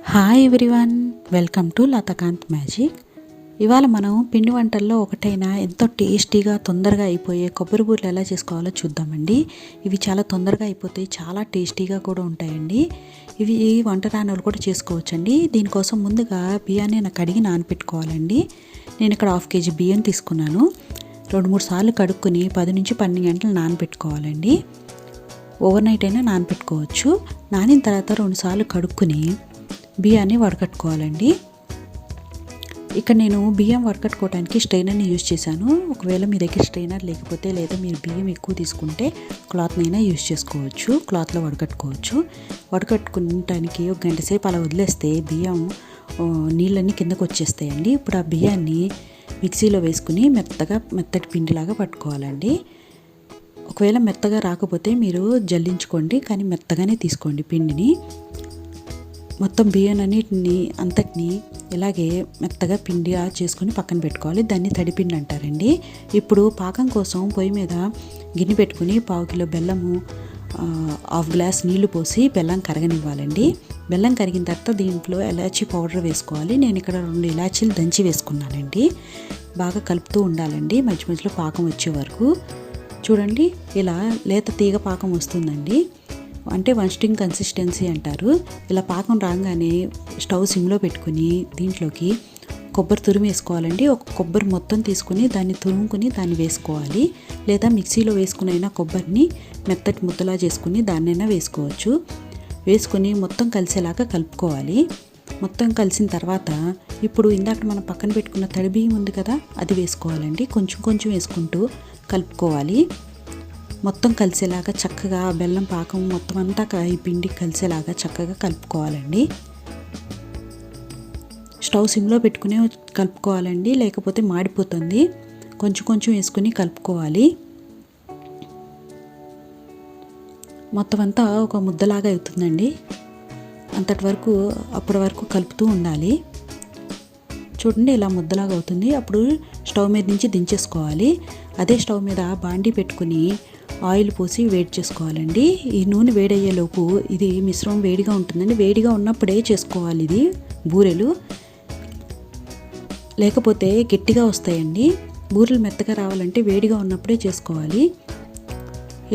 Hi everyone, welcome to Lathakanth magic. ఇవాళ మనం పిండి వంటల్లో ఒకటైనా ఎంతో టేస్టీగా తొందరగా అయిపోయే కొబ్బరి బూరెలు ఎలా చేసుకోవాలో చూద్దామండి. ఇవి చాలా తొందరగా అయిపోతాయి, చాలా టేస్టీగా కూడా ఉంటాయండి. ఇవి వంట రాని వాళ్ళు కూడా చేసుకోవచ్చండి. దీనికోసం ముందుగా బియ్యాన్ని నాకు కడిగి నానపెట్టుకోవాలండి. నేను ఇక్కడ 1/2 kg బియ్యం తీసుకున్నాను. 2-3 సార్లు కడుక్కొని 10 నుంచి 12 గంటలు నానపెట్టుకోవాలండి. ఓవర్ నైట్ అయినా నానపెట్టుకోవచ్చు. నానిన తర్వాత 2 సార్లు కడుక్కొని బియ్యాన్ని వడకట్టుకోవాలండి. ఇక్కడ నేను బియ్యం వడకట్టుకోవడానికి స్ట్రైనర్ని యూజ్ చేశాను. ఒకవేళ మీ దగ్గర స్ట్రైనర్ లేకపోతే లేదా మీరు బియ్యం ఎక్కువ తీసుకుంటే క్లాత్నైనా యూజ్ చేసుకోవచ్చు, క్లాత్లో వడకట్టుకోవచ్చు. వడకట్టుకోవడానికి 1 గంట సేపు అలా వదిలేస్తే బియ్యం నీళ్ళన్నీ కిందకు వచ్చేస్తాయండి. ఇప్పుడు ఆ బియ్యాన్ని మిక్సీలో వేసుకుని మెత్తటి పిండిలాగా పట్టుకోవాలండి. ఒకవేళ మెత్తగా రాకపోతే మీరు జల్లించుకోండి, కానీ మెత్తగానే తీసుకోండి పిండిని. మొత్తం బియ్యం అంతటిని ఇలాగే మెత్తగా పిండి చేసుకొని పక్కన పెట్టుకోవాలి. దాన్ని తడిపిండి అంటారండి. ఇప్పుడు పాకం కోసం పొయ్యి మీద గిన్నె పెట్టుకుని 1/4 కిలో బెల్లము, 1/2 గ్లాస్ నీళ్లు పోసి బెల్లం కరగనివ్వాలండి. బెల్లం కరిగిన తర్వాత దీంట్లో ఇలాచీ పౌడర్ వేసుకోవాలి. నేను ఇక్కడ 2 ఇలాచీలు దంచి వేసుకున్నానండి. బాగా కలుపుతూ ఉండాలండి మధ్య మధ్యలో పాకం వచ్చే వరకు. చూడండి, ఇలా లేత తీగ పాకం వస్తుందండి, అంటే 1 స్టింగ్ కన్సిస్టెన్సీ అంటారు. ఇలా పాకం రాగానే స్టవ్ సిమ్లో పెట్టుకుని దీంట్లోకి కొబ్బరి తురుము వేసుకోవాలండి. ఒక కొబ్బరి మొత్తం తీసుకుని దాన్ని తురుముకుని దాన్ని వేసుకోవాలి, లేదా మిక్సీలో వేసుకునైనా కొబ్బరిని మెత్తటి ముద్దలా చేసుకుని దాన్నైనా వేసుకోవచ్చు. వేసుకుని మొత్తం కలిసేలాగా కలుపుకోవాలి. మొత్తం కలిసిన తర్వాత ఇప్పుడు ఇందాక మనం పక్కన పెట్టుకున్న తడి బియ్యం ఉంది కదా, అది వేసుకోవాలండి. కొంచెం కొంచెం వేసుకుంటూ కలుపుకోవాలి. మొత్తం కలిసేలాగా చక్కగా బెల్లం పాకం మొత్తం అంతా ఈ పిండి కలిసేలాగా చక్కగా కలుపుకోవాలండి. స్టవ్ సిమ్లో పెట్టుకుని కలుపుకోవాలండి, లేకపోతే మాడిపోతుంది. కొంచెం కొంచెం వేసుకుని కలుపుకోవాలి. మొత్తం అంతా ఒక ముద్దలాగా అవుతుందండి. అప్పటి వరకు కలుపుతూ ఉండాలి. చూడండి, ఇలా ముద్దలాగా అవుతుంది. అప్పుడు స్టవ్ మీద నుంచి దించేసుకోవాలి. అదే స్టవ్ మీద బాండీ పెట్టుకుని ఆయిల్ పోసి వేడి చేసుకోవాలండి. ఈ నూనె వేడయ్యేలోపు ఇది మిశ్రమం వేడిగా ఉంటుందండి. వేడిగా ఉన్నప్పుడే చేసుకోవాలి ఇది బూరెలు, లేకపోతే గట్టిగా వస్తాయండి. బూరెలు మెత్తగా రావాలంటే వేడిగా ఉన్నప్పుడే చేసుకోవాలి.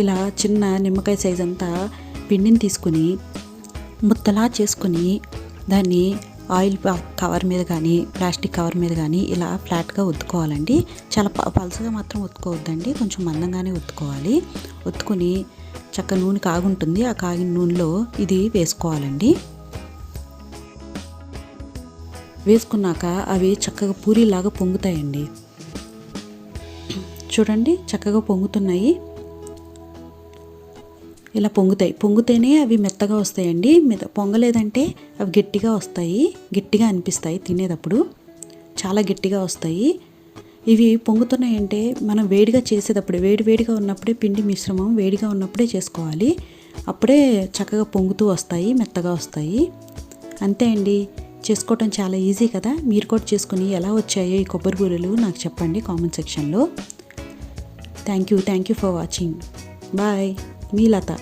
ఇలా చిన్న నిమ్మకాయ సైజ్ అంతా పిండిని తీసుకుని ముద్దలా చేసుకుని దాన్ని ఆయిల్ కవర్ మీద కానీ ప్లాస్టిక్ కవర్ మీద కానీ ఇలా ఫ్లాట్గా ఒత్తుకోవాలండి. చాలా పలసగా మాత్రం ఒత్తుకోవద్దండి, కొంచెం మందంగానే ఒత్తుకోవాలి. ఒత్తుకుని చక్క నూనె కాగుంటుంది, ఆ కాగిన నూనెలో ఇది వేసుకోవాలండి. వేసుకున్నాక అవి చక్కగా పూరీలాగా పొంగుతాయండి. చూడండి, చక్కగా పొంగుతున్నాయి. ఇలా పొంగితేనే అవి మెత్తగా వస్తాయండి. పొంగలేదంటే అవి గట్టిగా వస్తాయి, గట్టిగా అనిపిస్తాయి తినేటప్పుడు, చాలా గట్టిగా వస్తాయి. ఇవి పొంగుతున్నాయంటే మనం వేడిగా చేసేటప్పుడు వేడిగా ఉన్నప్పుడే పిండి మిశ్రమం వేడిగా ఉన్నప్పుడే చేసుకోవాలి. అప్పుడే చక్కగా పొంగుతూ వస్తాయి, మెత్తగా వస్తాయి. అంతే అండి, చేసుకోవటం చాలా ఈజీ కదా. మీరు కూడా చేసుకుని ఎలా వచ్చాయో ఈ కొబ్బరి బూరెలు నాకు చెప్పండి కామెంట్ సెక్షన్లో. Thank you for watching. Bye. మీ లత.